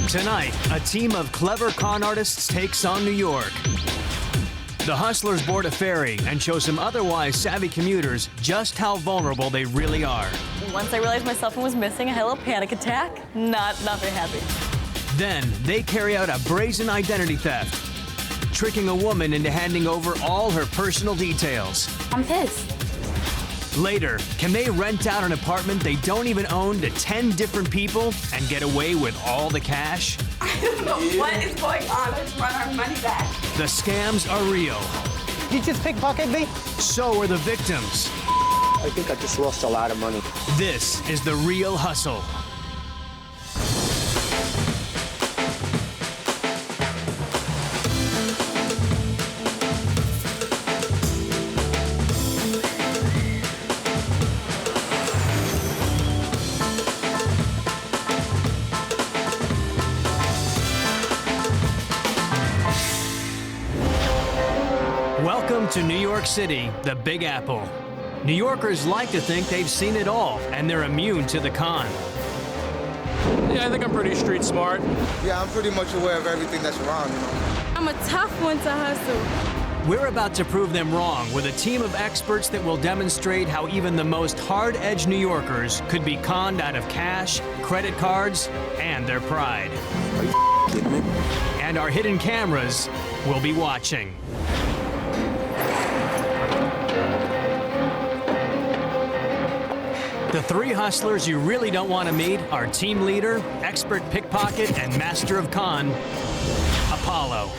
Tonight, a team of clever con artists takes on New York. The hustlers board a ferry and show some otherwise savvy commuters just how vulnerable they really are. Once I realized my cell phone was missing, I had a little panic attack. Not very happy. Then they carry out a brazen identity theft, tricking a woman into handing over all her personal details. I'm pissed. Later, can they rent out an apartment they don't even own to 10 different people and get away with all the cash? I don't know what is going on. Let's run our money back. The scams are real. You just pickpocket me? So are the victims. I think I just lost a lot of money. This is The Real Hustle. Welcome to New York City, the Big Apple. New Yorkers like to think they've seen it all, and they're immune to the con. Yeah, I think I'm pretty street smart. Yeah, I'm pretty much aware of everything that's around, you know. I'm a tough one to hustle. We're about to prove them wrong with a team of experts that will demonstrate how even the most hard-edged New Yorkers could be conned out of cash, credit cards, and their pride. Are you kidding me? And our hidden cameras will be watching. The three hustlers you really don't want to meet are team leader, expert pickpocket, and master of con, Apollo.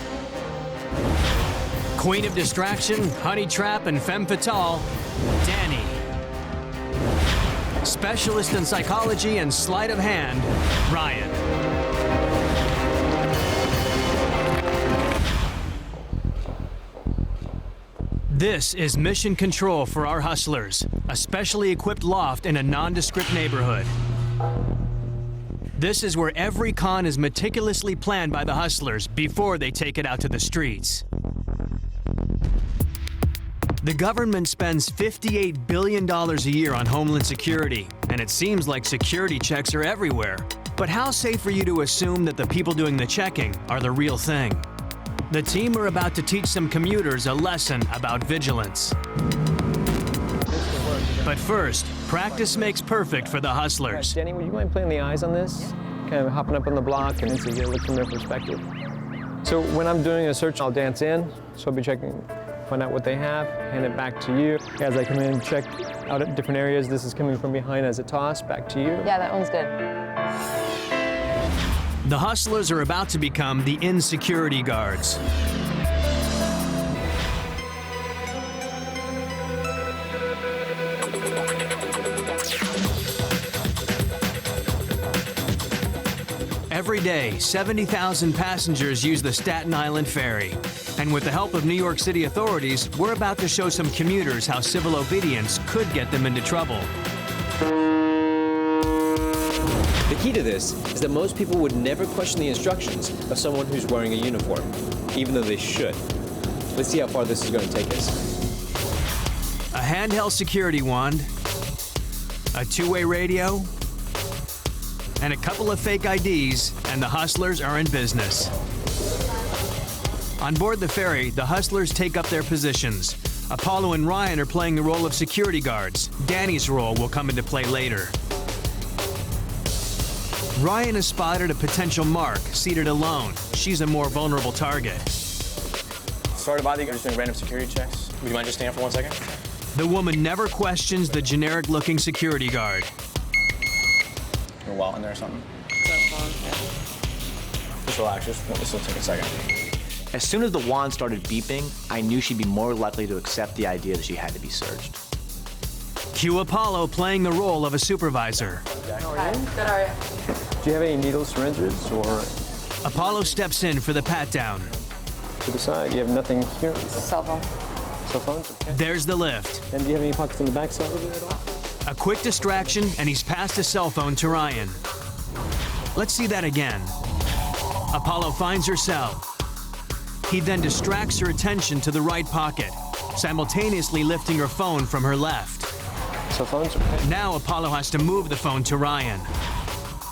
Queen of distraction, honey trap, and femme fatale, Danny. Specialist in psychology and sleight of hand, Ryan. This is mission control for our hustlers, a specially equipped loft in a nondescript neighborhood. This is where every con is meticulously planned by the hustlers before they take it out to the streets. The government spends $58 billion a year on homeland security, and it seems like security checks are everywhere. But how safe are you to assume that the people doing the checking are the real thing? The team are about to teach some commuters a lesson about vigilance. But first, practice makes perfect for the hustlers. Danny, would you mind playing the eyes on this? Kind of hopping up on the block and so you get a look from their perspective. So when I'm doing a search, I'll dance in. So I'll be checking, find out what they have, hand it back to you. As I come in and check out at different areas, this is coming from behind as a toss, back to you. Yeah, that one's good. The hustlers are about to become the Insecurity Guards. Every day, 70,000 passengers use the Staten Island Ferry. And with the help of New York City authorities, we're about to show some commuters how civil obedience could get them into trouble. The key to this is that most people would never question the instructions of someone who's wearing a uniform, even though they should. Let's see how far this is going to take us. A handheld security wand, a two-way radio, and a couple of fake IDs, and the hustlers are in business. On board the ferry, the hustlers take up their positions. Apollo and Ryan are playing the role of security guards. Danny's role will come into play later. Ryan has spotted a potential mark, seated alone. She's a more vulnerable target. Sorry to bother you, I'm just doing random security checks. Would you mind just staying for 1 second? The woman never questions the generic-looking security guard. Your wallet in there or something? Just relax, this will take a second. As soon as the wand started beeping, I knew she'd be more likely to accept the idea that she had to be searched. Cue Apollo playing the role of a supervisor. Hi, good, are you? Do you have any needles, syringes, or Apollo steps in for the pat-down. to the side? You have nothing here? Cell phone. Cell phones? Okay. There's the lift. And do you have any pockets on the back side of it at all? A quick distraction, and he's passed a cell phone to Ryan. Let's see that again. Apollo finds her cell. He then distracts her attention to the right pocket, simultaneously lifting her phone from her left. Cell phones? Okay. Now Apollo has to move the phone to Ryan.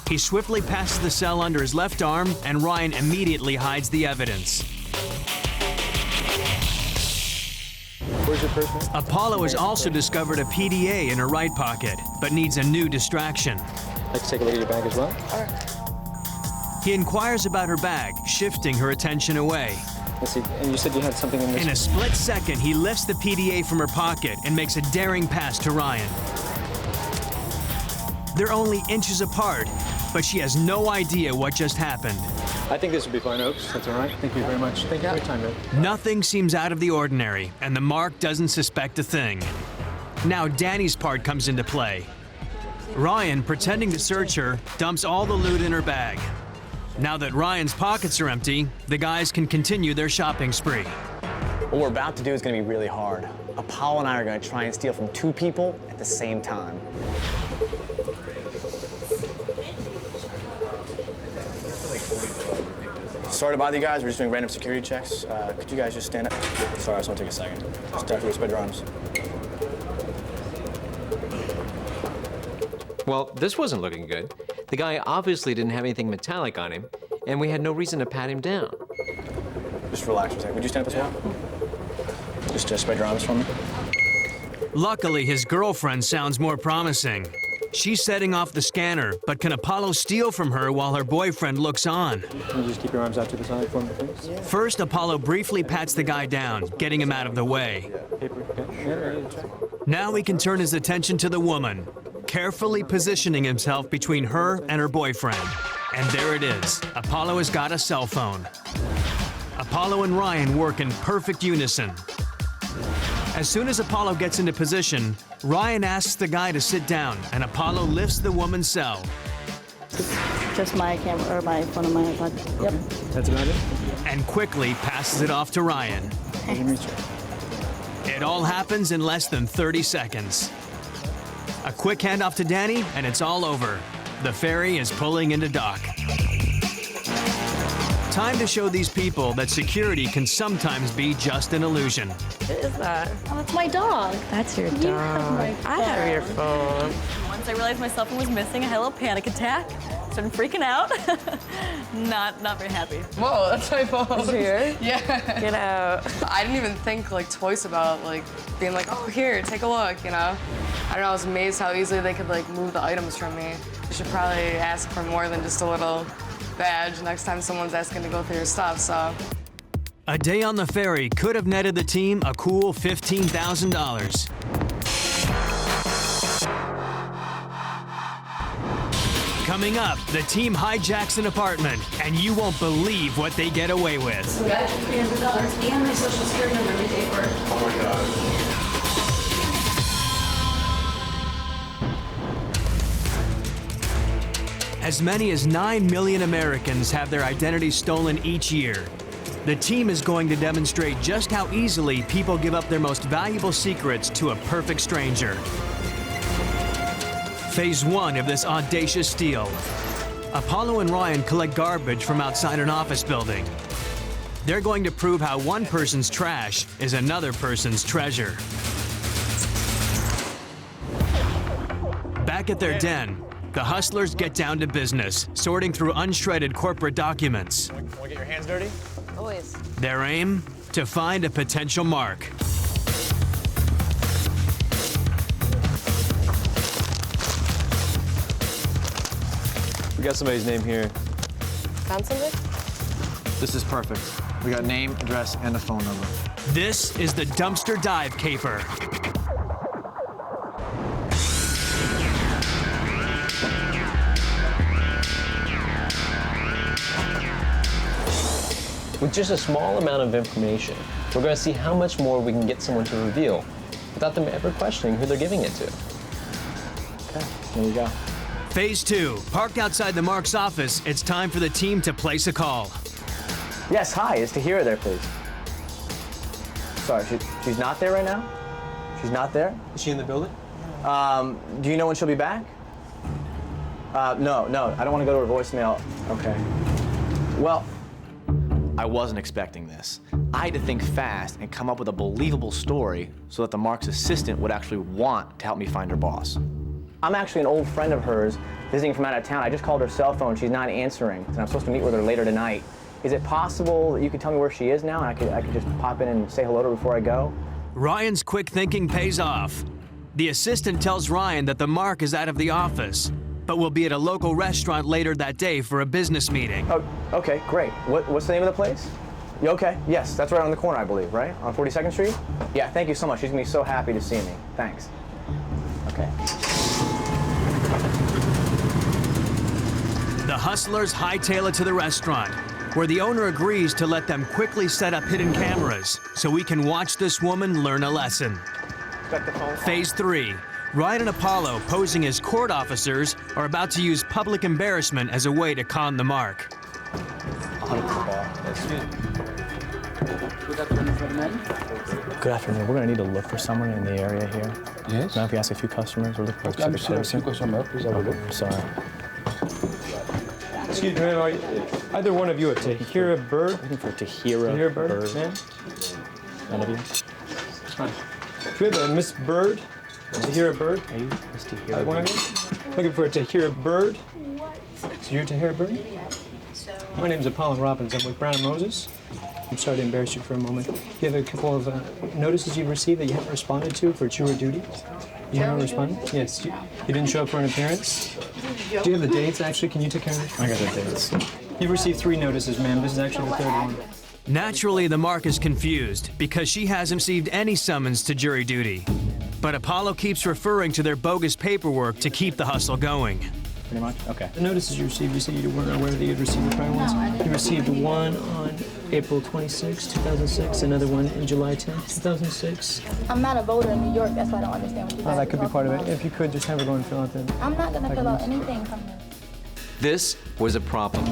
He swiftly passes the cell under his left arm, and Ryan immediately hides the evidence. Where's your purse, man? Apollo has also discovered a PDA in her right pocket, but needs a new distraction. Let's take a look at your bag as well. He inquires about her bag, shifting her attention away. Let's see. And you said you had something in this. In a split second, he lifts the PDA from her pocket and makes a daring pass to Ryan. They're only inches apart, but she has no idea what just happened. I think this will be fine, Oaks. That's all right. Thank you very much. Thank you for your time, man. Nothing seems out of the ordinary, and the mark doesn't suspect a thing. Now Danny's part comes into play. Ryan, pretending to search her, dumps all the loot in her bag. Now that Ryan's pockets are empty, the guys can continue their shopping spree. What we're about to do is going to be really hard. Apollo and I are going to try and steal from 2 people at the same time. Sorry to bother you guys. We're just doing random security checks. Could you guys just stand up? Sorry, I just want to take a second. Just definitely spread your arms. Well, this wasn't looking good. The guy obviously didn't have anything metallic on him, and we had no reason to pat him down. Just relax for a second. Would you stand up as well? Just spread your arms for me. Luckily, his girlfriend sounds more promising. She's setting off the scanner, but can Apollo steal from her while her boyfriend looks on? Can you just keep your arms out to the side for me, please? Yeah. First, Apollo briefly pats the guy down, getting him out of the way. Paper, okay. Yeah, check. Now he can turn his attention to the woman, carefully positioning himself between her and her boyfriend. And there it is. Apollo has got a cell phone. Apollo and Ryan work in perfect unison. As soon as Apollo gets into position, Ryan asks the guy to sit down, and Apollo lifts the woman's cell. Just my camera or my phone in my iPod. Yep. That's about it? And quickly passes it off to Ryan. Let me check. It all happens in less than 30 seconds. A quick handoff to Danny, and it's all over. The ferry is pulling into dock. Time to show these people that security can sometimes be just an illusion. What is that? Oh, that's my dog. That's your You dog. have my I have your phone. Once I realized my cell phone was missing, I had a little panic attack. Started freaking out. not very happy. Whoa, that's my phone. Is it yours? Yeah. Get out. I didn't even think like twice about like being like, oh, here, take a look, you know? I don't know, I was amazed how easily they could like move the items from me. You should probably ask for more than just a little badge next time someone's asking to go through your stuff, so. A day on the ferry could have netted the team a cool $15,000. Coming up, the team hijacks an apartment, and you won't believe what they get away with. We got $300 and my social security number to pay for it. Oh my God. As many as 9 million Americans have their identities stolen each year. The team is going to demonstrate just how easily people give up their most valuable secrets to a perfect stranger. Phase 1 of this audacious steal. Apollo and Ryan collect garbage from outside an office building. They're going to prove how one person's trash is another person's treasure. Back at their den, the hustlers get down to business, sorting through unshredded corporate documents. Want to get your hands dirty? Always. Their aim? To find a potential mark. We got somebody's name here. Found something? This is perfect. We got name, address, and a phone number. This is the dumpster dive caper. With just a small amount of information, we're going to see how much more we can get someone to reveal without them ever questioning who they're giving it to. Okay, there you go. Phase 2. Parked outside the Mark's office, it's time for the team to place a call. Yes, hi, is Tahira there, please? Sorry, she's not there right now? She's not there? Is she in the building? Do you know when she'll be back? No, I don't want to go to her voicemail. Okay. Well, I wasn't expecting this. I had to think fast and come up with a believable story so that the Mark's assistant would actually want to help me find her boss. I'm actually an old friend of hers visiting from out of town. I just called her cell phone. She's not answering, and I'm supposed to meet with her later tonight. Is it possible that you could tell me where she is now, and I could just pop in and say hello to her before I go? Ryan's quick thinking pays off. The assistant tells Ryan that the Mark is out of the office, but will be at a local restaurant later that day for a business meeting. Oh, okay, great. What's the name of the place? You okay? Yes, that's right on the corner, I believe, right? On 42nd Street? Yeah, thank you so much. She's gonna be so happy to see me. Thanks. Okay. The hustlers hightail it to the restaurant, where the owner agrees to let them quickly set up hidden cameras so we can watch this woman learn a lesson. Phase 3. Ryan and Apollo, posing as court officers, are about to use public embarrassment as a way to con the Mark. Good afternoon. We're going to need to look for someone in the area here. Yes? Now, if you ask a few customers, we're looking for a specific person. Please have a look. Sorry. Excuse me, ma'am, either one of you a Tahira Bird? Looking for Tahira Bird, ma'am? None of you? Hi. Do we have a Miss Bird? Tahira Bird? Are you Miss Tahira Either one of you? Looking for a Tahira Bird? So you're Tahira Bird? My name's Apollo Robbins. I'm with Brown & Moses. I'm sorry to embarrass you for a moment. You have a couple of notices you've received that you haven't responded to for jury duty? You haven't responded? Yes. You didn't show up for an appearance? Do you have the dates, actually? Can you take care of it? I got the dates. You've received 3 notices, ma'am. This is actually the 3rd one. Naturally, the Mark is confused because she hasn't received any summons to jury duty. But Apollo keeps referring to their bogus paperwork to keep the hustle going. Pretty much? Okay. The notices you received, you said you weren't aware that you'd received the prior ones? You received one on April 26, 2006, another one in July 10, 2006. I'm not a voter in New York, that's why I don't understand what you guys That could be part of about. it. If you could, just have her go and fill out the... I'm not going to fill out anything from this. This was a problem.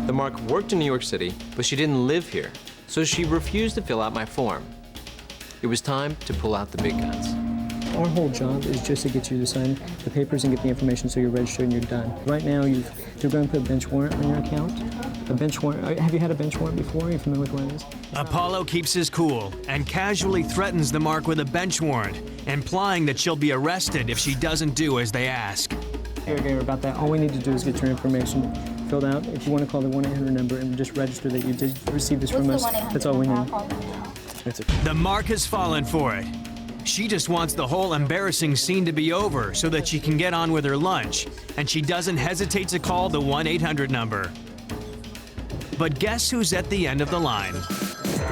The Mark worked in New York City, but she didn't live here, so she refused to fill out my form. It was time to pull out the big guns. Our whole job is just to get you to sign the papers and get the information so you're registered and you're done. Right now, they're going to put a bench warrant on your account. A bench warrant. Have you had a bench warrant before? Are you familiar with what it is? Apollo keeps his cool and casually threatens the Mark with a bench warrant, implying that she'll be arrested if she doesn't do as they ask. Here, about that. All we need to do is get your information filled out. If you want to call the 1-800 number and just register that you did receive this from us, that's all we need. The Mark has fallen for it. She just wants the whole embarrassing scene to be over so that she can get on with her lunch, and she doesn't hesitate to call the 1-800 number. But guess who's at the end of the line?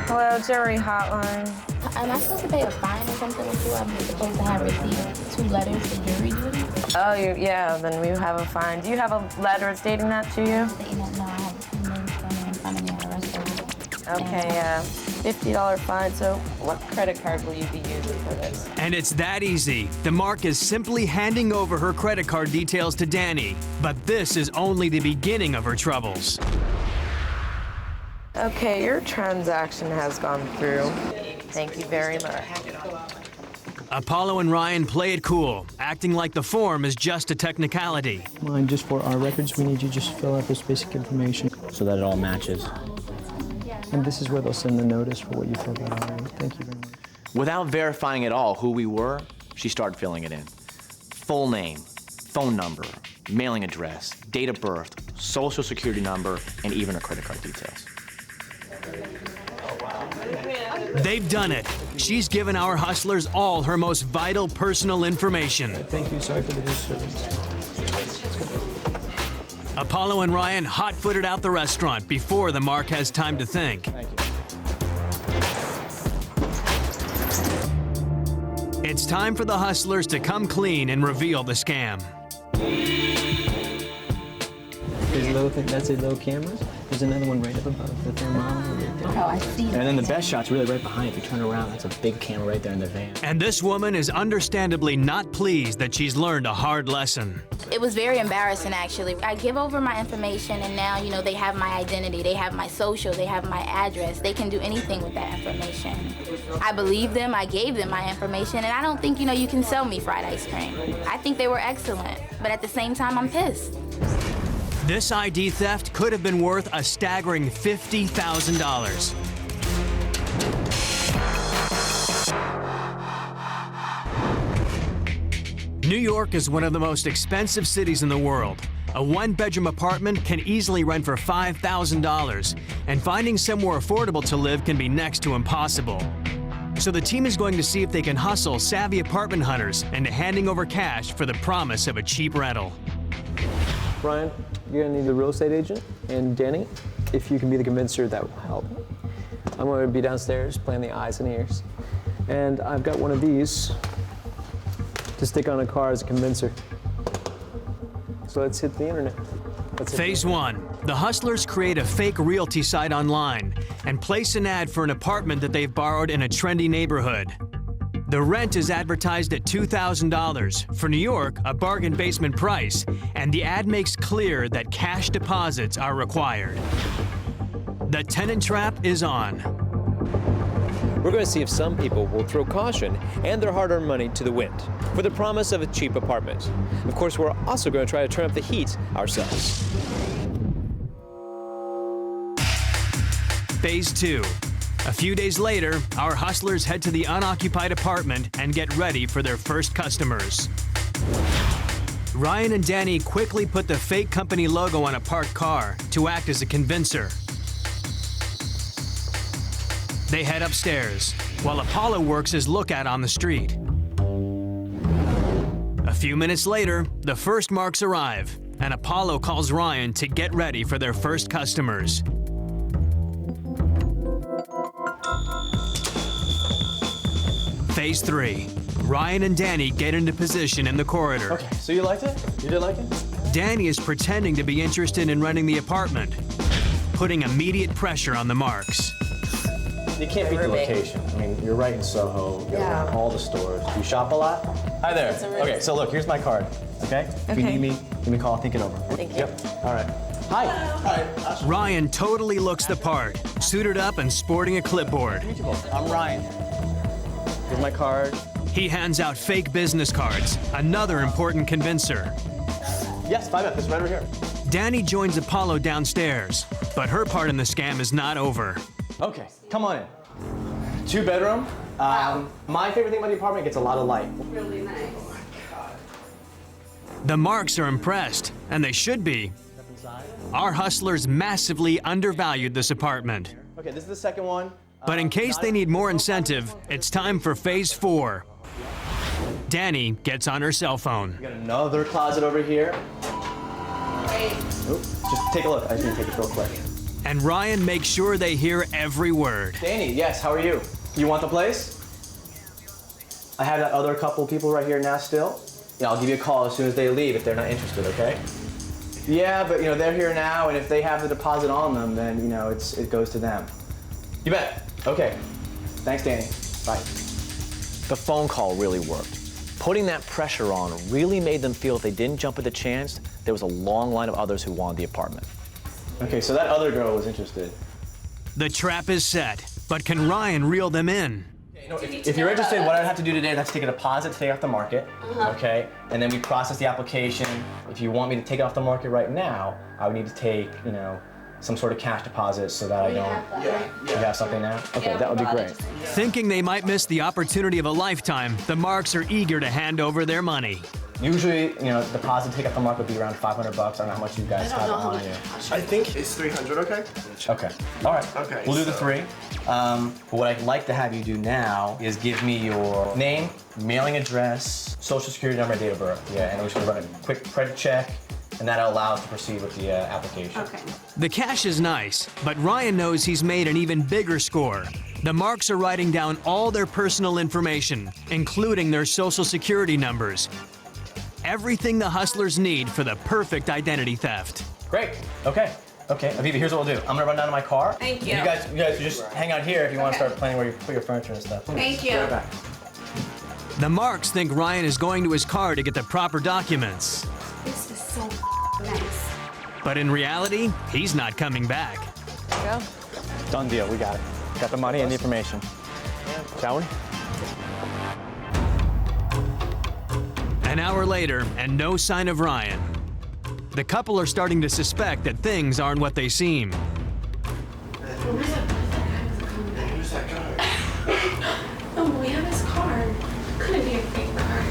Hello, jury hotline. Am I supposed to pay a fine or something with you? I'm supposed to have received 2 letters for jury duty? Oh, yeah, then we have a fine. Do you have a letter stating that to you? No, I have 2 names standing in front of me on the rest of it. Okay, yeah. $50 fine, so what credit card will you be using for this? And it's that easy. The Mark is simply handing over her credit card details to Danny, but this is only the beginning of her troubles. Okay, your transaction has gone through. Thank you very much. Apollo and Ryan play it cool, acting like the form is just a technicality. Mine, just for our records, we need you to just fill out this basic information. So that it all matches. And this is where they'll send the notice for what you filled out already. Thank you very much. Without verifying at all who we were, she started filling it in. Full name, phone number, mailing address, date of birth, social security number, and even her credit card details. They've done it. She's given our hustlers all her most vital personal information. Thank you. Sorry for the disturbance. Apollo and Ryan hot-footed out the restaurant before the Mark has time to think. It's time for the hustlers to come clean and reveal the scam. There's a little thing, that's a little camera. There's another one right up above the thermometer. Oh, I see. And then the best shot's really right behind. If you turn around, that's a big camera right there in the van. And this woman is understandably not pleased that she's learned a hard lesson. It was very embarrassing, actually. I give over my information, and now, they have my identity. They have my social. They have my address. They can do anything with that information. I believe them. I gave them my information, and I don't think, you can sell me fried ice cream. I think they were excellent, but at the same time, I'm pissed. This ID theft could have been worth a staggering $50,000. New York is one of the most expensive cities in the world. A one-bedroom apartment can easily rent for $5,000, and finding somewhere affordable to live can be next to impossible. So the team is going to see if they can hustle savvy apartment hunters into handing over cash for the promise of a cheap rental. Ryan, you're gonna need the real estate agent, and Danny, if you can be the convincer, that will help. I'm gonna be downstairs playing the eyes and ears. And I've got one of these to stick on a car as a convincer. So let's hit the internet. Phase 1. The hustlers create a fake realty site online and place an ad for an apartment that they've borrowed in a trendy neighborhood. The rent is advertised at $2,000, for New York, a bargain basement price, and the ad makes clear that cash deposits are required. The tenant trap is on. We're going to see if some people will throw caution and their hard-earned money to the wind for the promise of a cheap apartment. Of course, we're also going to try to turn up the heat ourselves. Phase 2. A few days later, our hustlers head to the unoccupied apartment and get ready for their first customers. Ryan and Danny quickly put the fake company logo on a parked car to act as a convincer. They head upstairs, while Apollo works as lookout on the street. A few minutes later, the first marks arrive, and Apollo calls Ryan to get ready for their first customers. Phase 3. Ryan and Danny get into position in the corridor. Okay, so you liked it? You did like it? Danny is pretending to be interested in renting the apartment, putting immediate pressure on the marks. You can't beat the location. I mean, you're right in Soho. You're around all the stores. Do you shop a lot? Hi there. Okay, so look, here's my card. Okay? If you need me, give me a call. Think it over. Thank you. Yep. All right. Hi. Hi. Ryan totally looks the part, suited up and sporting a clipboard. I'm Ryan. Here's my card. He hands out fake business cards, another important convincer. Yes, 5F. It's right over here. Danny joins Apollo downstairs, but her part in the scam is not over. Okay, come on in. 2-bedroom. My favorite thing about the apartment, it gets a lot of light. Really nice. The marks are impressed, and they should be. Our hustlers massively undervalued this apartment. Okay, this is the second one. But in case they need more incentive, it's time for Phase 4. Danny gets on her cell phone. We got another closet over here. Oops, just take a look. I just need to take it real quick. And Ryan makes sure they hear every word. Danny, yes, how are you? You want the place? I have that other couple people right here now still. Yeah, I'll give you a call as soon as they leave if they're not interested, okay? Yeah, but they're here now, and if they have the deposit on them, then it goes to them. You bet. Okay. Thanks, Danny. Bye. The phone call really worked. Putting that pressure on really made them feel if they didn't jump at the chance, there was a long line of others who wanted the apartment. Okay, so that other girl was interested. The trap is set, but can Ryan reel them in? If you're interested, what I'd have to do today is I have to take a deposit to take off the market, okay? And then we process the application. If you want me to take it off the market right now, I would need to take, some sort of cash deposit so that I don't... You have something now? Okay, that would be great. Thinking they might miss the opportunity of a lifetime, the marks are eager to hand over their money. Usually, deposit to take off the market would be around $500. I don't know how much you guys have on you. I think it's 300, okay? Okay. All right. Okay. We'll do the 3. But what I'd like to have you do now is give me your name, mailing address, social security number, and date of birth. Yeah, and we're just gonna run a quick credit check, and that'll allow us to proceed with the application. Okay. The cash is nice, but Ryan knows he's made an even bigger score. The marks are writing down all their personal information, including their social security numbers. Everything the hustlers need for the perfect identity theft. Great. Okay. Okay, Aviva, here's what we'll do. I'm gonna run down to my car. Thank you. You guys just hang out here if you want to start planning where you put your furniture and stuff. Thank you. Be right back. The marks think Ryan is going to his car to get the proper documents. This is so nice. But in reality, he's not coming back. Go. Done deal. We got it. Got the money and the information. Shall we? An hour later, and no sign of Ryan. The couple are starting to suspect that things aren't what they seem. Who's that guy? No, we have his card. Couldn't be a fake card.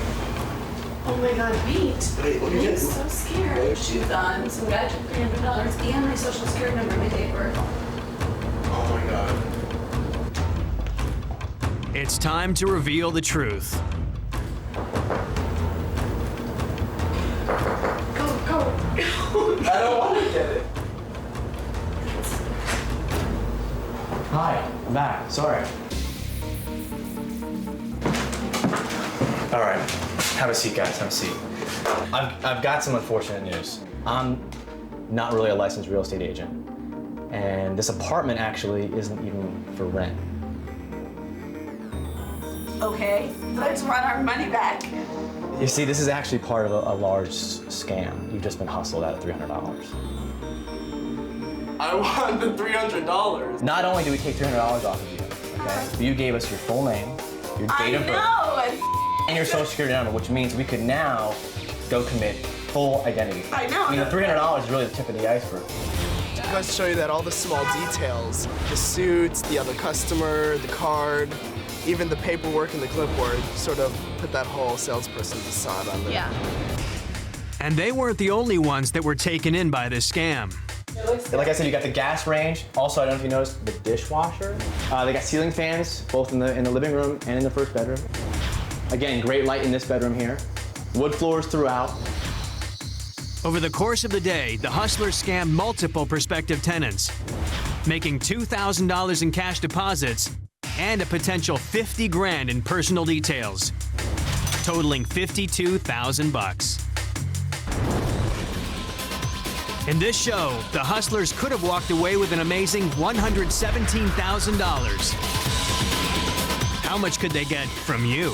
Oh my God, wait. Wait, what did you I'm get? so scared. Shoes on, some guy took $300 and my social security number, my date of birth. Oh my God. It's time to reveal the truth. Go. I don't want to get it. Hi, I'm back. Sorry. All right, have a seat, guys. Have a seat. I've got some unfortunate news. I'm not really a licensed real estate agent, and this apartment actually isn't even for rent. Okay, let's run our money back. You see, this is actually part of a large scam. You've just been hustled out of $300. I want the $300. Not only do we take $300 off of you, okay, but you gave us your full name, your date of birth, and your social security number, which means we could now go commit full identity. I know. I mean, the $300 is really the tip of the iceberg. It goes to show you that all the small details, the suits, the other customer, the card, even the paperwork and the clipboard, sort of put that whole salesperson facade on there. Yeah. And they weren't the only ones that were taken in by this scam. Like I said, you got the gas range. Also, I don't know if you noticed, the dishwasher. They got ceiling fans, both in the living room and in the first bedroom. Again, great light in this bedroom here. Wood floors throughout. Over the course of the day, the hustlers scammed multiple prospective tenants, making $2,000 in cash deposits and a potential $50 grand in personal details, totaling $52,000. In this show, the hustlers could have walked away with an amazing $117,000. How much could they get from you?